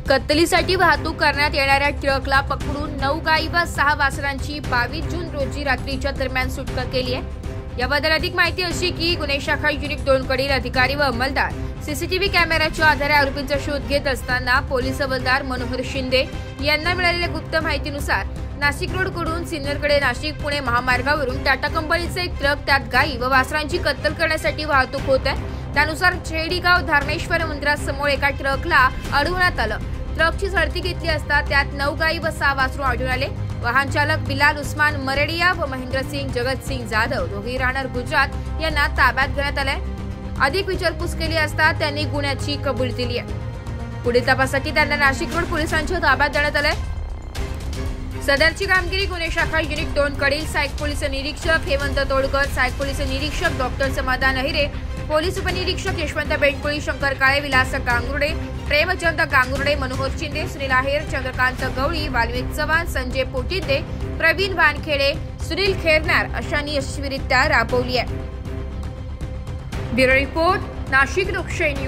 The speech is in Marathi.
कत्तलीसाठी वाहतूक करण्यात येणाऱ्या ट्रकला पकडून 9 गायी व 6 वासरांची 22 जून रोजी रात्रीच्या दरम्यान सुटका केली आहे। याबद्दल अधिक माहिती अशी की गुन्हे शाखा युनिट 2 कडील अधिकारी व अंमलदार सीसीटीव्ही कॅमेऱ्याच्या आधारे आरोपींचा शोध घेत असताना पोलीस हवालदार मनोहर शिंदे यांना मिळालेल्या गुप्त माहितीनुसार नाशिक रोड कडून सिन्नरकडे नाशिक पुणे महामार्गावरून टाटा कंपनीचा एक ट्रक त्यात गायी व वासरांची कत्तल करण्यासाठी वाहतूक होत आहे। त्यानुसार छेडीगाव धर्मेश्वर मंदिरासमोर एका ट्रकला अडवण्यात आलं। ट्रकची झडती घेतली असता त्यात 9 गायी व 6 वासरू आढळून आले। वाहन चालक बिलाल उस्मान मरेडिया व महेंद्रसिंग जगतसिंग जाधव दोघे राहणार गुजरात यांना ताब्यात घेण्यात आले। अधिक विचारपूस केली असता त्यांनी गुन्ह्याची कबुली दिली आहे। पुढील तपासासाठी त्यांना नाशिक रोड पोलिसांच्या ताब्यात देण्यात आले। सदरची कामगिरी गुन्हे शाखा युनिट 2 कडील सहाय्यक पोलीस निरीक्षक हेमंत तोडकर, सहाय्यक पोलीस निरीक्षक डॉक्टर समाधान अहिरे, पोलीस उपनिरीक्षक यशवंत बेंडकुळी, शंकर काळे, विलास गांगुर्डे, प्रेमचंद गांगुर्डे, मनोहर शिंदे, सुनील आहेर, चंद्रकांत गवळी, वाल्मिक चव्हाण, संजय पोटिंदे, प्रवीण वानखेडे, सुनील खेरनार अशांनी यशस्वीरित्या राबवली आहे। ब्युरो रिपोर्ट, नाशिक लोकशाही।